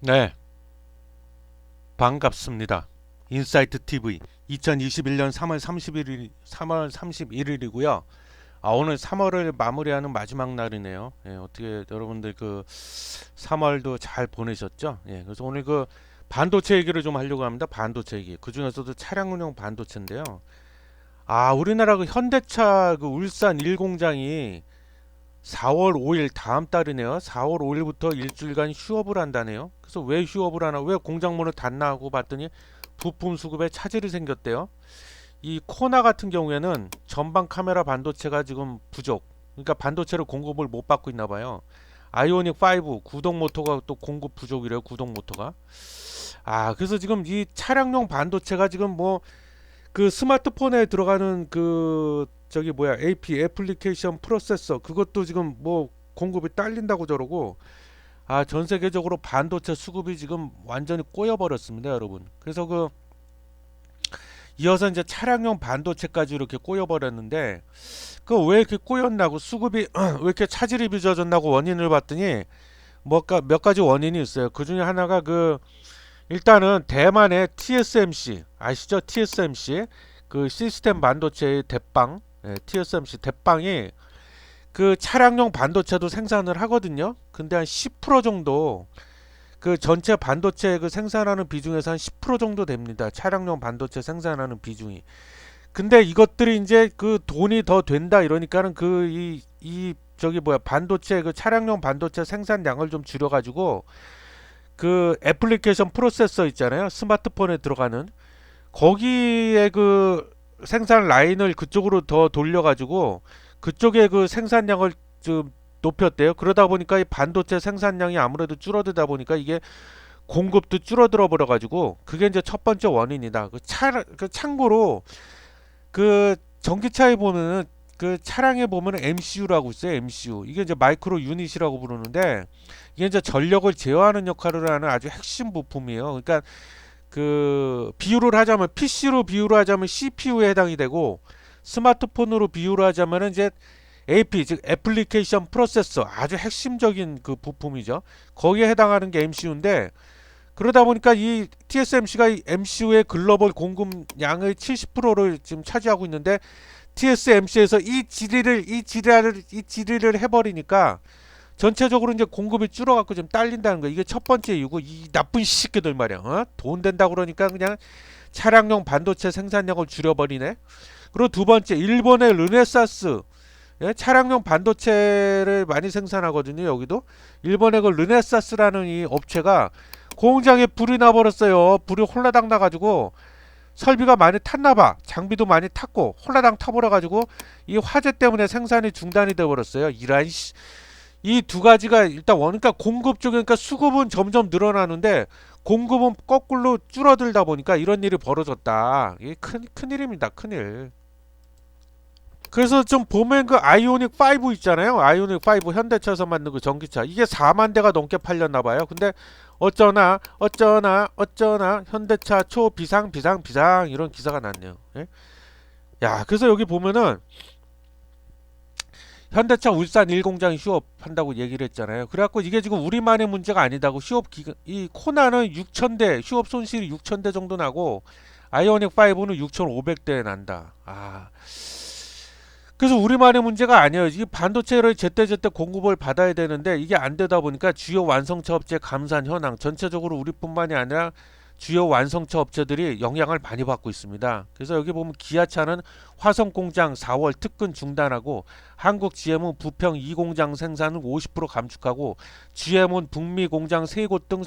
네, 반갑습니다. 인사이트 TV 2021년 3월 31일이고요. 오늘 3월을 마무리하는 마지막 날이네요. 예, 어떻게 여러분들 그 3월도 잘 보내셨죠? 예, 그래서 오늘 그 반도체 얘기를 좀 하려고 합니다. 반도체 얘기. 그 중에서도 차량용 반도체인데요. 우리나라 그 현대차 그 울산 1공장이 4월 5일 다음 달이네요. 4월 5일부터 일주일간 휴업을 한다네요. 그래서 왜 휴업을 하나? 왜 공장문을 닫나 하고 봤더니 부품 수급에 차질이 생겼대요. 이 코나 같은 경우에는 전방 카메라 반도체가 지금 부족. 그러니까 반도체를 공급을 못 받고 있나 봐요. 아이오닉 5 구동 모터가 또 공급 부족이래요. 구동 모터가. 그래서 지금 이 차량용 반도체가 지금 뭐 그 스마트폰에 들어가는 그 저기 뭐야 AP 애플리케이션 프로세서 그것도 지금 뭐 공급이 딸린다고 저러고 전 세계적으로 반도체 수급이 지금 완전히 꼬여버렸습니다, 여러분. 그래서 그 이어서 이제 차량용 반도체까지 이렇게 꼬여버렸는데 그 왜 이렇게 꼬였나고 수급이 왜 이렇게 차질이 빚어졌나고 원인을 봤더니 몇 가지 원인이 있어요. 그 중에 하나가 그 일단은 대만의 TSMC 아시죠? TSMC 그 시스템 반도체의 대빵, TSMC 대빵이 그 차량용 반도체도 생산을 하거든요. 근데 한 10% 정도 그 전체 반도체 그 생산하는 비중에서 한 10% 정도 됩니다. 차량용 반도체 생산하는 비중이. 근데 이것들이 이제 그 돈이 더 된다 이러니까는 그 이 저기 뭐야 반도체 그 차량용 반도체 생산량을 좀 줄여가지고 그 애플리케이션 프로세서 있잖아요. 스마트폰에 들어가는 거기에 그 생산 라인을 그쪽으로 더 돌려가지고 그쪽에 그 생산량을 좀 높였대요. 그러다 보니까 이 반도체 생산량이 아무래도 줄어들다 보니까 이게 공급도 줄어들어 버려가지고 그게 이제 첫 번째 원인이다. 그 참고로 그 전기차에 보면은 그 차량에 보면은 MCU라고 있어요. MCU. 이게 이제 마이크로 유닛이라고 부르는데 이게 이제 전력을 제어하는 역할을 하는 아주 핵심 부품이에요. 그러니까 그 비유를 하자면 PC로 비유를 하자면 CPU에 해당이 되고 스마트폰으로 비유를 하자면 이제 AP 즉 애플리케이션 프로세서 아주 핵심적인 그 부품이죠. 거기에 해당하는 게 MCU인데 그러다 보니까 이 TSMC가 이 MCU의 글로벌 공급량의 70%를 지금 차지하고 있는데 TSMC에서 이 지리를 해버리니까 전체적으로 이제 공급이 줄어갖고 좀 딸린다는 거. 이게 첫 번째 이유고 이 나쁜 시끼들 말이야. 돈 된다 그러니까 그냥 차량용 반도체 생산량을 줄여버리네. 그리고 두 번째 일본의 르네사스 차량용 반도체를 많이 생산하거든요. 여기도 일본의 그 르네사스라는 이 업체가 공장에 불이 나버렸어요. 불이 홀라당 나가지고 설비가 많이 탔나봐. 장비도 많이 탔고 홀라당 타버려가지고 이 화재 때문에 생산이 중단이 돼버렸어요. 이 두 가지가 일단 그러니까 공급 쪽에 그러니까 수급은 점점 늘어나는데 공급은 거꾸로 줄어들다 보니까 이런 일이 벌어졌다. 이게 큰일입니다. 큰일. 그래서 좀 보면 그 아이오닉 5 있잖아요. 아이오닉 5 현대차에서 만든 그 전기차. 이게 4만 대가 넘게 팔렸나 봐요. 근데 어쩌나 현대차 초비상 이런 기사가 났네요. 예? 그래서 여기 보면은 현대차 울산 1공장이 휴업한다고 얘기를 했잖아요. 그래갖고 이게 지금 우리만의 문제가 아니다고 휴업 기간 이 코나는 6,000대 휴업 손실이 6,000대 정도 나고 아이오닉 5는 6,500대 난다. 그래서 우리만의 문제가 아니에요. 이 반도체를 제때제때 공급을 받아야 되는데 이게 안 되다 보니까 주요 완성차 업체 감산 현황 전체적으로 우리뿐만이 아니라 주요 완성차 업체들이 영향을 많이 받고 있습니다. 그래서 여기 보면 기아차는 화성 공장 4월 특근 중단하고 한국 GM은 부평 2공장 생산을 50% 감축하고 GM은 북미 공장 3곳 등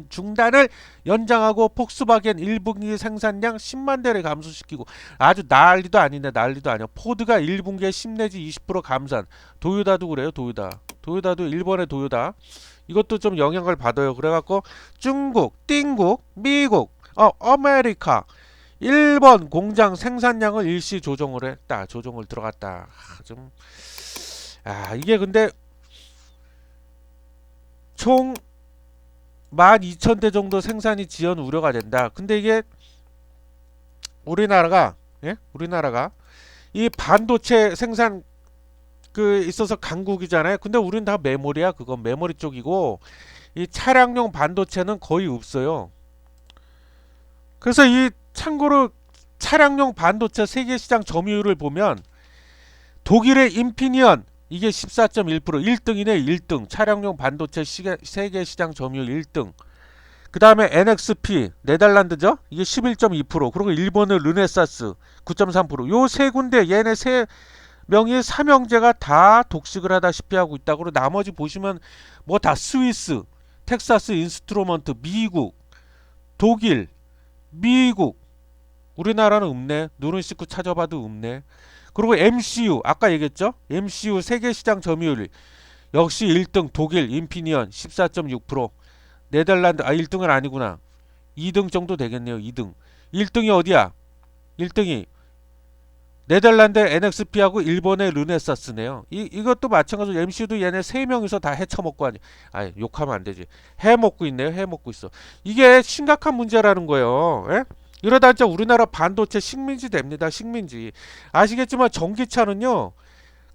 중단을 연장하고 폭스바겐 1분기 생산량 10만 대를 감소시키고 아주 난리도 아니네. 난리도 아니야. 포드가 1분기에 10 내지 20% 감산. 도요다도 그래요. 도요다도 일본의 도요다 이것도 좀 영향을 받아요. 그래갖고 중국, 띵국, 미국, 아메리카, 일본 공장 생산량을 일시 조정을 했다. 조정을 들어갔다. 이게 근데 총 12,000대 정도 생산이 지연 우려가 된다. 근데 이게 우리나라가 이 반도체 생산 그 있어서 강국이잖아요. 근데 우린 다 메모리야. 그건 메모리 쪽이고 이 차량용 반도체는 거의 없어요. 그래서 이 참고로 차량용 반도체 세계 시장 점유율을 보면 독일의 인피니언 이게 14.1% 1등이네. 1등 차량용 반도체 세계 시장 점유율 1등. 그 다음에 NXP 네덜란드죠. 이게 11.2%. 그리고 일본의 르네사스 9.3%. 요 세 군데 얘네 세 명의 삼형제가 다 독식을 하다시피 하고 있다. 그리고 나머지 보시면 뭐 다 스위스, 텍사스 인스트루먼트, 미국, 독일, 미국, 우리나라는 없네. 눈을 씻고 찾아봐도 없네. 그리고 MCU 아까 얘기했죠. MCU 세계시장 점유율 역시 1등 독일 인피니언 14.6%. 네덜란드 1등은 아니구나. 2등 정도 되겠네요. 2등. 1등이 어디야? 1등이 네덜란드 NXP하고 일본의 르네사스네요. 이것도 마찬가지로 MC도 얘네 세 명이서 다 해쳐먹고 욕하면 안 되지. 해먹고 있네요. 해먹고 있어. 이게 심각한 문제라는 거예요. 예? 이러다 진짜 우리나라 반도체 식민지 됩니다. 식민지. 아시겠지만 전기차는요.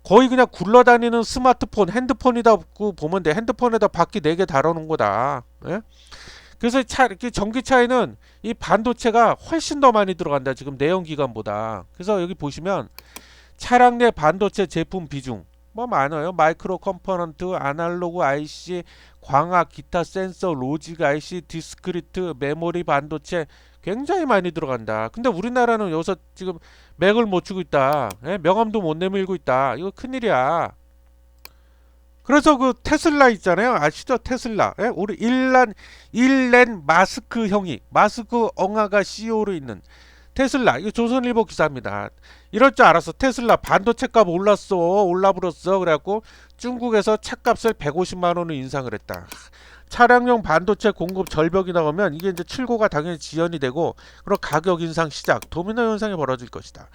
거의 그냥 굴러다니는 스마트폰, 핸드폰이다 보면 돼. 핸드폰에다 바퀴 4개 달아놓은 거다. 예? 그래서 이렇게 전기차에는 이 반도체가 훨씬 더 많이 들어간다. 지금 내연기관보다. 그래서 여기 보시면 차량 내 반도체 제품 비중 뭐 많아요. 마이크로 컴포넌트, 아날로그 IC, 광학, 기타 센서, 로직 IC, 디스크리트, 메모리 반도체 굉장히 많이 들어간다. 근데 우리나라는 여기서 지금 맥을 못 추고 있다. 예? 명함도 못 내밀고 있다. 이거 큰일이야. 그래서 그 테슬라 있잖아요. 아시죠? 테슬라. 예? 우리 일렌 마스크 형이 마스크 엉아가 CEO로 있는 테슬라. 이거 조선일보 기사입니다. 이럴 줄 알았어. 테슬라 반도체 값 올랐어. 올라버렸어. 그래갖고 중국에서 차값을 150만 원을 인상을 했다. 차량용 반도체 공급 절벽이 나오면 이게 이제 출고가 당연히 지연이 되고 그리고 가격 인상 시작, 도미노 현상이 벌어질 것이다.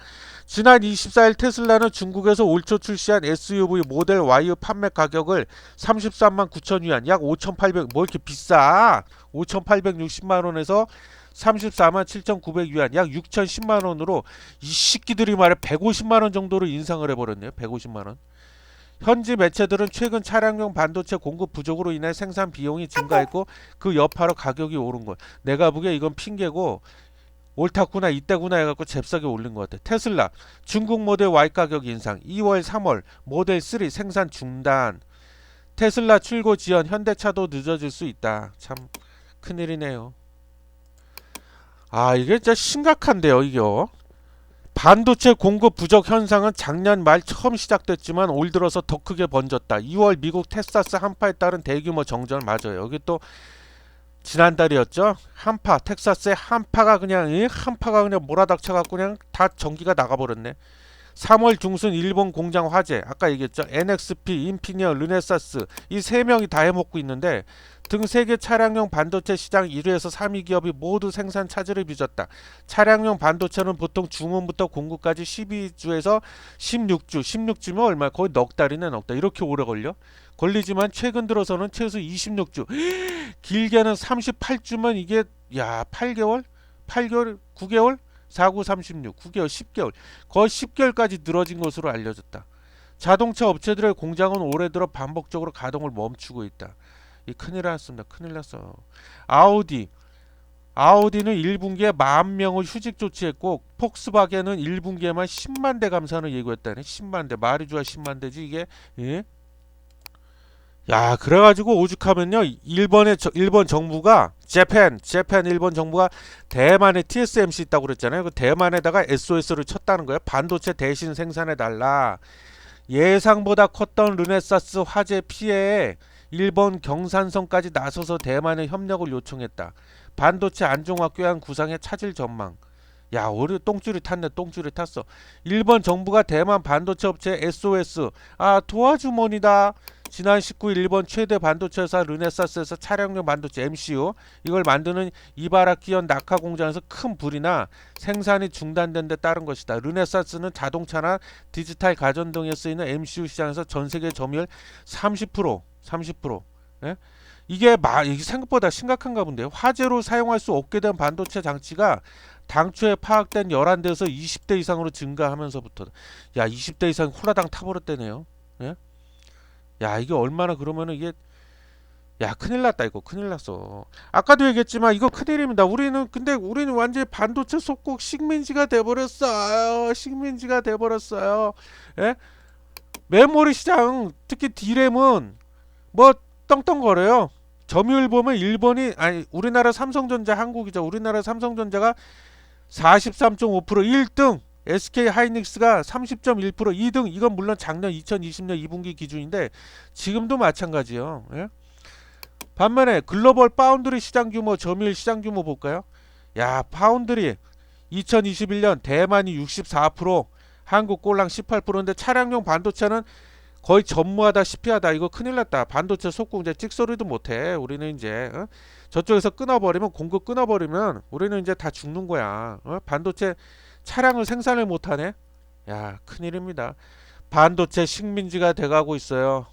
지난 24일 테슬라는 중국에서 올 초 출시한 SUV 모델 Y 판매 가격을 33만 9천 위안, 약 5,800, 뭐 이렇게 비싸? 5,860만 원에서 34만 7,900 위안, 약 6,010만 원으로 이 새끼들이 말해 150만 원 정도로 인상을 해버렸네요. 150만 원. 현지 매체들은 최근 차량용 반도체 공급 부족으로 인해 생산 비용이 증가했고 그 여파로 가격이 오른 것. 내가 보기에 이건 핑계고 옳았구나 이때구나 해갖고 잽싸게 올린 것 같아. 테슬라 중국 모델 Y 가격 인상 2월 3월 모델 3 생산 중단. 테슬라 출고 지연 현대차도 늦어질 수 있다. 참 큰일이네요. 이게 진짜 심각한데요 이거. 반도체 공급 부족 현상은 작년 말 처음 시작됐지만 올 들어서 더 크게 번졌다. 2월 미국 텍사스 한파에 따른 대규모 정전 맞아요. 여기 또 지난달이었죠. 한파, 텍사스의 한파가 그냥 몰아닥쳐 갖고 그냥 다 전기가 나가버렸네. 3월 중순 일본 공장 화재, 아까 얘기했죠. NXP, 인피니언, 르네사스 이 세 명이 다 해먹고 있는데 등 세계 차량용 반도체 시장 1위에서 3위 기업이 모두 생산 차질을 빚었다. 차량용 반도체는 보통 주문부터 공급까지 12주에서 16주, 16주면 얼마? 거의 넉 달이네, 넉 달. 이렇게 오래 걸리지만 최근 들어서는 최소 26주, 길게는 38주면 이게 8개월, 9개월, 49, 36, 9개월, 10개월, 거의 10개월까지 늘어진 것으로 알려졌다. 자동차 업체들의 공장은 올해 들어 반복적으로 가동을 멈추고 있다. 이 큰일 났습니다. 큰일 났어. 아우디는 1분기에 10,000명을 휴직 조치했고 폭스바겐은 1분기에만 10만 대 감산을 예고했다네. 10만 대. 말이 좋아 10만 대지 이게. 예? 그래가지고 오죽하면요 일본 정부가 일본 정부가 대만에 TSMC 있다고 그랬잖아요. 그 대만에다가 SOS를 쳤다는 거예요. 반도체 대신 생산해 달라. 예상보다 컸던 르네사스 화재 피해에 일본 경산성까지 나서서 대만에 협력을 요청했다. 반도체 안정화 꾀한 구상에 차질 전망. 우리 똥줄이 탔네. 똥줄이 탔어. 일본 정부가 대만 반도체 업체 SOS 도와주머니다. 지난 19일 일본 최대 반도체 회사 르네사스에서 차량용 반도체 MCU 이걸 만드는 이바라키현 낙하 공장에서 큰 불이나 생산이 중단된 데 따른 것이다. 르네사스는 자동차나 디지털 가전 등에 쓰이는 MCU 시장에서 전 세계 점유율 30%. 예? 이게 생각보다 심각한가 본데요. 화재로 사용할 수 없게 된 반도체 장치가 당초에 파악된 11대에서 20대 이상으로 증가하면서부터 20대 이상 홀라당 타버렸대네요. 예? 야, 이게 얼마나 그러면은 이게 야, 큰일 났다 이거. 큰일 났어. 아까도 얘기했지만 이거 큰일입니다. 우리는 완전히 반도체 속국 식민지가 돼 버렸어요. 식민지가 돼 버렸어요. 예? 메모리 시장 특히 D램은 뭐 떵떵거려요. 점유율 보면 일본이 아니 우리나라 삼성전자 한국이죠. 우리나라 삼성전자가 43.5% 1등, SK 하이닉스가 30.1% 2등. 이건 물론 작년 2020년 2분기 기준인데 지금도 마찬가지요. 예? 반면에 글로벌 파운드리 시장 규모, 점유율 시장 규모 볼까요? 야, 파운드리 2021년 대만이 64%, 한국 꼴랑 18%인데 차량용 반도체는 거의 전무하다시피 하다. 이거 큰일 났다. 반도체 속국 이제 찍소리도 못해. 우리는 이제 저쪽에서 끊어버리면 공급 끊어버리면 우리는 이제 다 죽는 거야. 반도체 차량을 생산을 못하네. 야, 큰일입니다. 반도체 식민지가 돼가고 있어요.